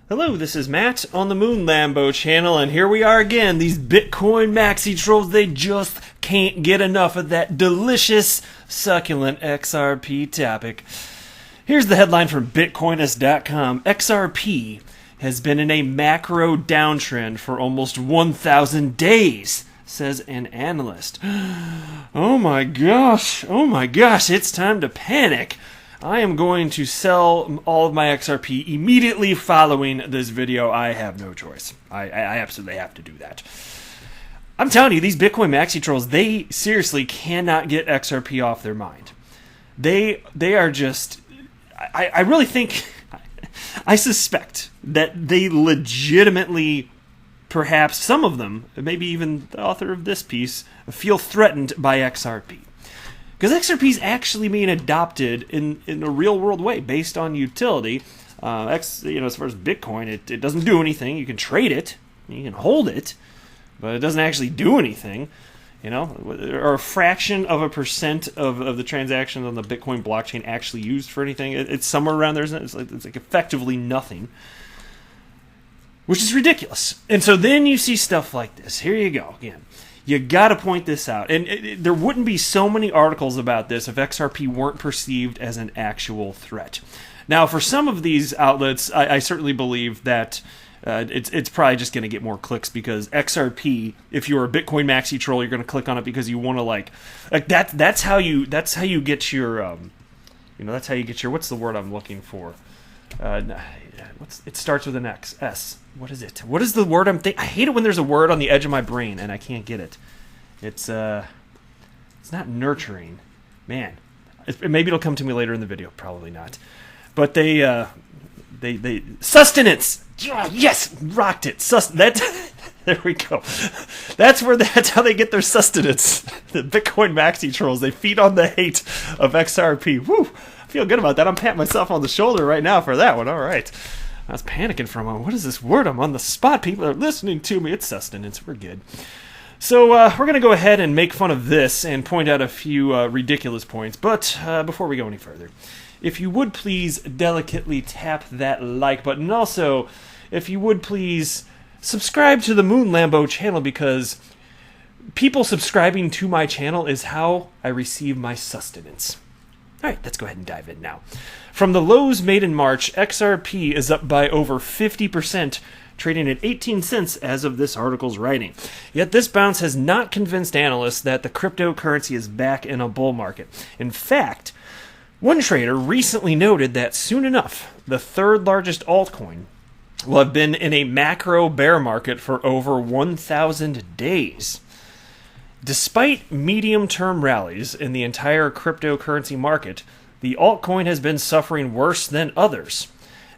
Hello, this is Matt on the Moon Lambo channel, and here we are again. These Bitcoin maxi trolls, they just can't get enough of that delicious, succulent XRP topic. Here's the headline from Bitcoinist.com. XRP has been in a macro downtrend for almost 1,000 days, says an analyst. Oh my gosh, it's time to panic. I am going to sell all of my XRP immediately following this video. I have no choice. I absolutely have to do that. I'm telling you, these Bitcoin maxi trolls, they seriously cannot get XRP off their mind. They are just... I really think... I suspect that they legitimately, perhaps some of them, maybe even the author of this piece, feel threatened by XRP. Because XRP is actually being adopted in a real-world way based on utility. As far as Bitcoin, it doesn't do anything. You can trade it, you can hold it, but it doesn't actually do anything. Or a fraction of a percent of the transactions on the Bitcoin blockchain actually used for anything. It's somewhere around there. It's like effectively nothing, which is ridiculous. And so then you see stuff like this. Here you go again. You got to point this out. And there wouldn't be so many articles about this if XRP weren't perceived as an actual threat. Now, for some of these outlets, I certainly believe that it's probably just going to get more clicks because XRP, if you're a Bitcoin maxi troll, you're going to click on it because you want to like that. That's how you get your that's how you get your, what's the word I'm looking for? It starts with an X. S. What is it? What is the word I'm thinking? I hate it when there's a word on the edge of my brain and I can't get it. It's not nurturing. Man. Maybe it'll come to me later in the video. Probably not. But they sustenance. Yes, rocked it. There we go. That's how they get their sustenance. The Bitcoin maxi trolls, they feed on the hate of XRP. Woo! I feel good about that. I'm patting myself on the shoulder right now for that one. All right. I was panicking for a moment. What is this word? I'm on the spot. People are listening to me. It's sustenance. We're good. So we're going to go ahead and make fun of this and point out a few ridiculous points. But before we go any further, if you would please delicately tap that like button. And also, if you would please subscribe to the Moon Lambo channel, because people subscribing to my channel is how I receive my sustenance. All right, let's go ahead and dive in now. From the lows made in March, XRP is up by over 50%, trading at 18 cents as of this article's writing. Yet this bounce has not convinced analysts that the cryptocurrency is back in a bull market. In fact, one trader recently noted that soon enough, the third largest altcoin will have been in a macro bear market for over 1,000 days. Despite medium-term rallies in the entire cryptocurrency market, the altcoin has been suffering worse than others.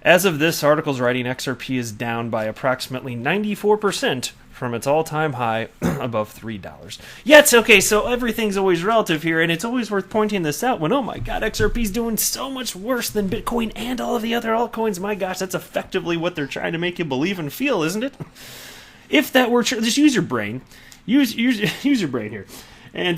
As of this article's writing, XRP is down by approximately 94% from its all-time high above $3. Yet, okay, so everything's always relative here, and it's always worth pointing this out when, oh my god, XRP's doing so much worse than Bitcoin and all of the other altcoins. My gosh, that's effectively what they're trying to make you believe and feel, isn't it? If that were true, just use your brain. Use your brain here. And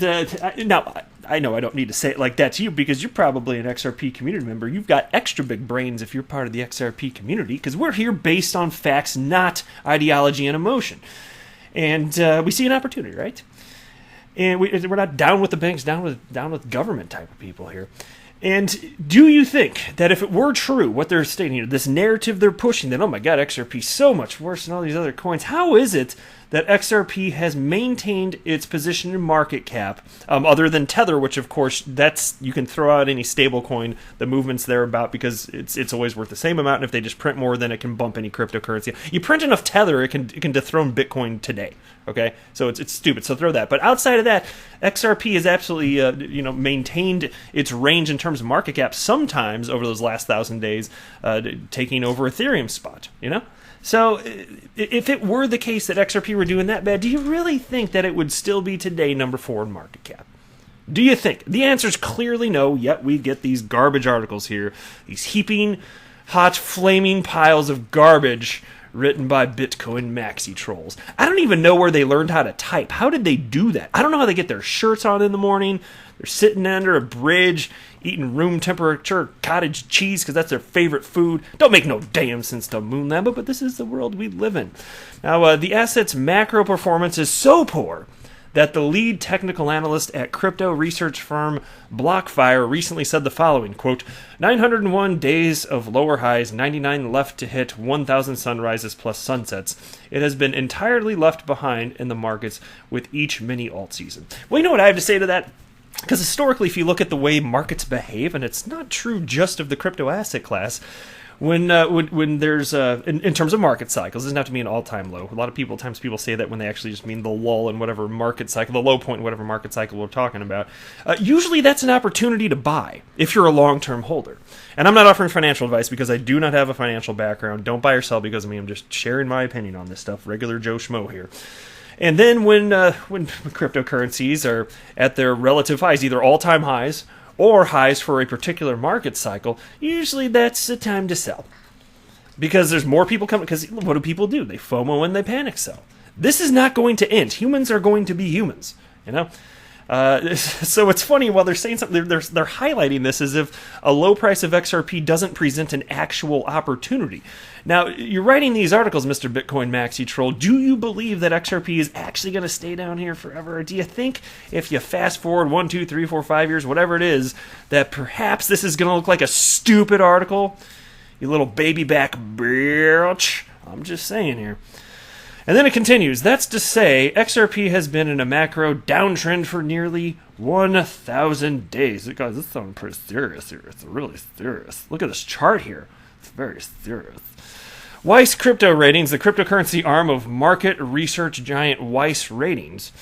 now, I know I don't need to say it like that to you because you're probably an XRP community member. You've got extra big brains if you're part of the XRP community, because we're here based on facts, not ideology and emotion. And we see an opportunity, right? And we're not down with the banks, down with government type of people here. And do you think that if it were true, what they're stating here, this narrative they're pushing, that, oh my god, XRP is so much worse than all these other coins, how is it that XRP has maintained its position in market cap, other than Tether, which of course, you can throw out any stable coin, the movement's there about, because it's always worth the same amount, and if they just print more, then it can bump any cryptocurrency. You print enough Tether, it can dethrone Bitcoin today. Okay, so it's stupid. So throw that. But outside of that, XRP has absolutely maintained its range in terms of market cap. Sometimes over those last 1,000 days, taking over Ethereum's spot. So if it were the case that XRP were doing that bad, do you really think that it would still be today number 4 in market cap? Do you think? The answer is clearly no. Yet we get these garbage articles here, these heaping hot, flaming piles of garbage written by Bitcoin maxi trolls. I don't even know where they learned how to type. How did they do that? I don't know how they get their shirts on in the morning. They're sitting under a bridge, eating room temperature cottage cheese because that's their favorite food. Don't make no damn sense to Moonlamba, but this is the world we live in. Now, the asset's macro performance is so poor that the lead technical analyst at crypto research firm BlockFire recently said the following, quote, 901 days of lower highs, 99 left to hit 1,000 sunrises plus sunsets. It has been entirely left behind in the markets with each mini alt season. Well, you know what I have to say to that? Because historically, if you look at the way markets behave, and it's not true just of the crypto asset class, when there's in terms of market cycles, it doesn't have to be an all-time low. A lot of times people say that when they actually just mean the lull in whatever market cycle, the low point in whatever market cycle we're talking about. Usually that's an opportunity to buy if you're a long-term holder. And I'm not offering financial advice because I do not have a financial background. Don't buy or sell because of me. I'm just sharing my opinion on this stuff. Regular Joe Schmo here. And then when cryptocurrencies are at their relative highs, either all-time highs or highs for a particular market cycle, usually that's the time to sell. Because there's more people coming, because what do people do? They FOMO and they panic sell. This is not going to end. Humans are going to be humans, you know? So it's funny, while they're saying something, they're highlighting this as if a low price of XRP doesn't present an actual opportunity. Now, you're writing these articles, Mr. Bitcoin Maxi Troll. Do you believe that XRP is actually going to stay down here forever? Or do you think if you fast forward 1, 2, 3, 4, 5 years, whatever it is, that perhaps this is going to look like a stupid article? You little baby back bitch. I'm just saying here. And then it continues, that's to say, XRP has been in a macro downtrend for nearly 1,000 days. Guys, this sounds pretty serious here. It's really serious. Look at this chart here. It's very serious. Weiss Crypto Ratings, the cryptocurrency arm of market research giant Weiss Ratings,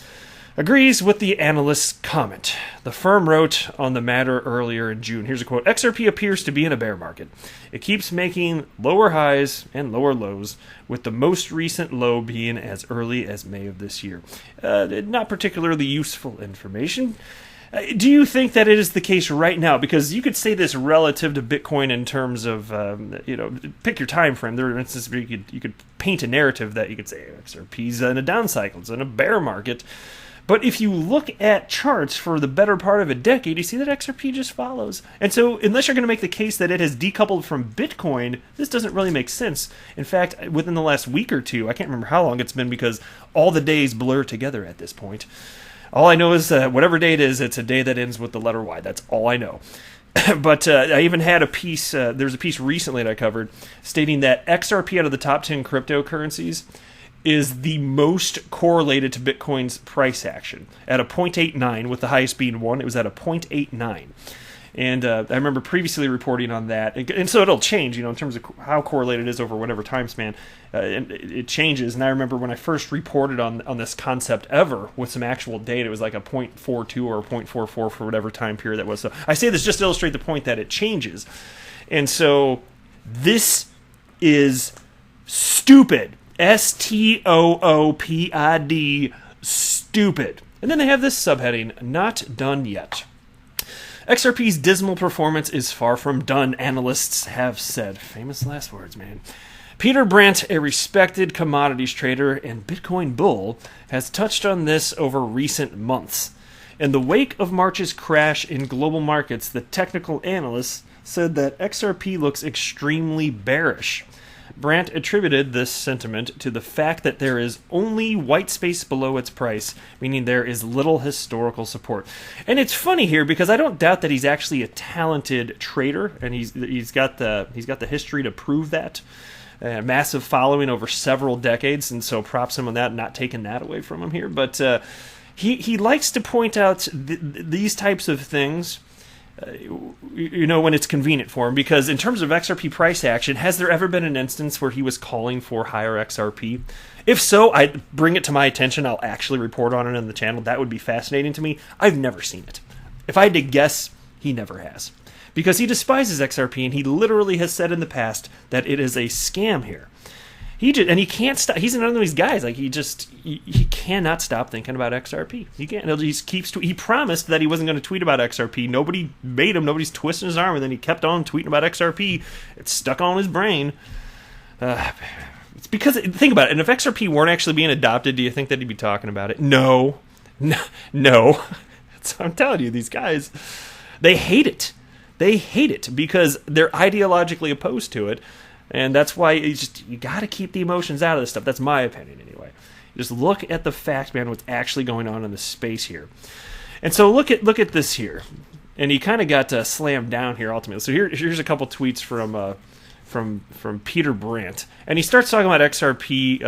agrees with the analyst's comment. The firm wrote on the matter earlier in June. Here's a quote. XRP appears to be in a bear market. It keeps making lower highs and lower lows, with the most recent low being as early as May of this year. Not particularly useful information. Do you think that it is the case right now? Because you could say this relative to Bitcoin in terms of, pick your time frame. There, for instance, you could paint a narrative that you could say XRP's in a down cycle, it's in a bear market. But if you look at charts for the better part of a decade, you see that XRP just follows. And so unless you're going to make the case that it has decoupled from Bitcoin, this doesn't really make sense. In fact, within the last week or two, I can't remember how long it's been because all the days blur together at this point. All I know is whatever day it is, it's a day that ends with the letter Y. That's all I know. But I even had a piece, there's a piece recently that I covered, stating that XRP out of the top 10 cryptocurrencies is the most correlated to Bitcoin's price action. At a 0.89, with the highest being 1, it was at a 0.89. And I remember previously reporting on that. And so it'll change, in terms of how correlated it is over whatever time span. And it changes. And I remember when I first reported on this concept ever with some actual data, it was like a 0.42 or a 0.44 for whatever time period that was. So I say this just to illustrate the point that it changes. And so this is stupid. STOOPID, stupid. And then they have this subheading, not done yet. XRP's dismal performance is far from done, analysts have said. Famous last words, man. Peter Brandt, a respected commodities trader and Bitcoin bull, has touched on this over recent months. In the wake of March's crash in global markets, the technical analyst said that XRP looks extremely bearish. Brandt attributed this sentiment to the fact that there is only white space below its price, meaning there is little historical support. And it's funny here because I don't doubt that he's actually a talented trader, and he's got the history to prove that. Massive following over several decades, and so props him on that, not taking that away from him here. But he likes to point out these types of things. When it's convenient for him, because in terms of XRP price action, has there ever been an instance where he was calling for higher XRP? If so, I bring it to my attention. I'll actually report on it on the channel. That would be fascinating to me. I've never seen it. If I had to guess, he never has. Because he despises XRP, and he literally has said in the past that it is a scam here. He can't stop. He's another of these guys. Like he cannot stop thinking about XRP. He can't. He promised that he wasn't going to tweet about XRP. Nobody made him. Nobody's twisting his arm, and then he kept on tweeting about XRP. It's stuck on his brain. It's because, think about it, and if XRP weren't actually being adopted, do you think that he'd be talking about it? No. No. So I'm telling you, these guys, they hate it. They hate it because they're ideologically opposed to it. And that's why you got to keep the emotions out of this stuff. That's my opinion anyway. Just look at the fact, man, what's actually going on in the space here. And so look at this here. And he kind of got slammed down here ultimately. So here's a couple tweets from Peter Brandt, and he starts talking about XRP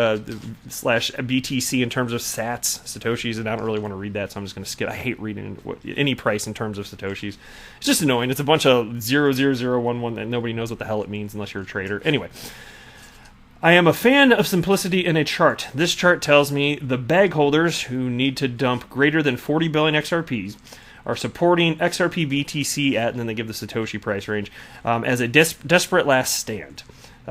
slash BTC in terms of sats, Satoshis, and I don't really want to read that, so I'm just going to skip. I hate reading any price in terms of Satoshis. It's just annoying. It's a bunch of 00011 that nobody knows what the hell it means unless you're a trader. Anyway, I am a fan of simplicity in a chart. This chart tells me the bag holders who need to dump greater than 40 billion XRPs are supporting XRP BTC at, and then they give the Satoshi price range, as a desperate last stand.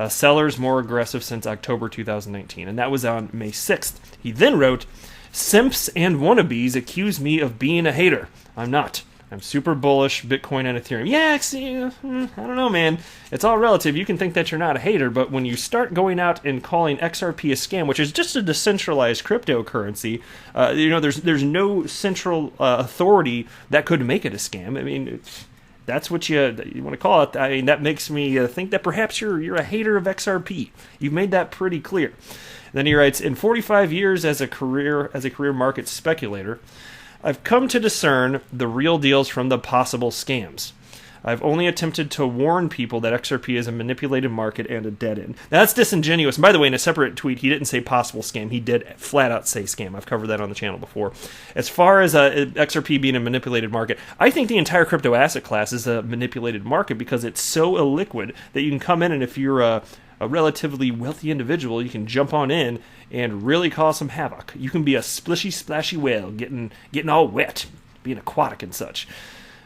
Sellers more aggressive since October 2019, and that was on May 6th. He then wrote, "Simps and wannabes accuse me of being a hater. I'm not. I'm super bullish Bitcoin and Ethereum." Yeah, see, I don't know, man. It's all relative. You can think that you're not a hater, but when you start going out and calling XRP a scam, which is just a decentralized cryptocurrency, there's no central authority that could make it a scam. I mean, that's what you want to call it. I mean, that makes me think that perhaps you're a hater of XRP. You've made that pretty clear. Then he writes, "In 45 years as a career market speculator, I've come to discern the real deals from the possible scams. I've only attempted to warn people that XRP is a manipulated market and a dead end." Now, that's disingenuous. And by the way, in a separate tweet, he didn't say possible scam. He did flat out say scam. I've covered that on the channel before. As far as XRP being a manipulated market, I think the entire crypto asset class is a manipulated market because it's so illiquid that you can come in, and if you're a relatively wealthy individual, you can jump on in and really cause some havoc. You can be a splishy, splashy whale, getting all wet, being aquatic and such.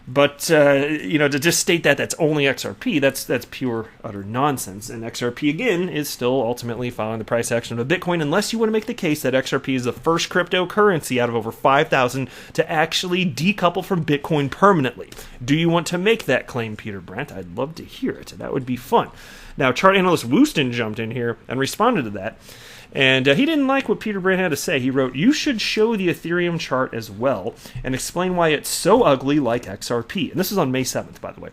But to just state that that's only XRP, that's pure utter nonsense. And XRP again is still ultimately following the price action of Bitcoin, unless you want to make the case that XRP is the first cryptocurrency out of over 5,000 to actually decouple from Bitcoin permanently. Do you want to make that claim, Peter Brandt? I'd love to hear it. That would be fun. Now, chart analyst Wooston jumped in here and responded to that. And he didn't like what Peter Brandt had to say. He wrote, "You should show the Ethereum chart as well and explain why it's so ugly like XRP." And this is on May 7th, by the way.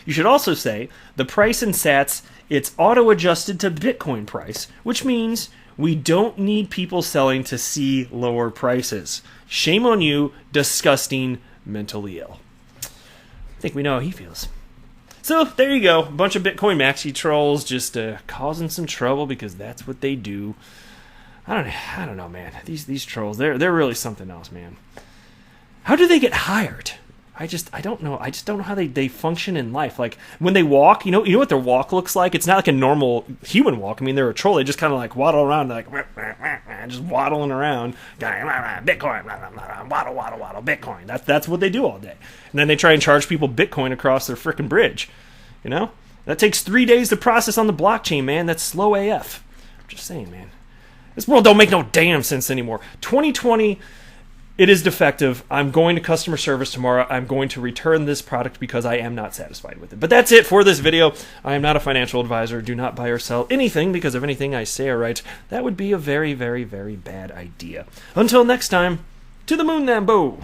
"You should also say the price in sats, it's auto-adjusted to Bitcoin price, which means we don't need people selling to see lower prices. Shame on you, disgusting, mentally ill." I think we know how he feels. So there you go, a bunch of Bitcoin maxi trolls just causing some trouble because that's what they do. I don't know, man. These trolls, they're really something else, man. How do they get hired? I don't know. I just don't know how they function in life. Like when they walk, you know what their walk looks like? It's not like a normal human walk. I mean, they're a troll. They just kind of like waddle around, like just waddling around. Bitcoin, waddle, waddle, waddle, Bitcoin. That's what they do all day. And then they try and charge people Bitcoin across their frickin' bridge. You know, that takes 3 days to process on the blockchain, man. That's slow AF. I'm just saying, man. This world don't make no damn sense anymore. 2020. It is defective. I'm going to customer service tomorrow. I'm going to return this product because I am not satisfied with it. But that's it for this video. I am not a financial advisor. Do not buy or sell anything because if anything I say or write, that would be a very, very, very bad idea. Until next time, to the moon, Lambo.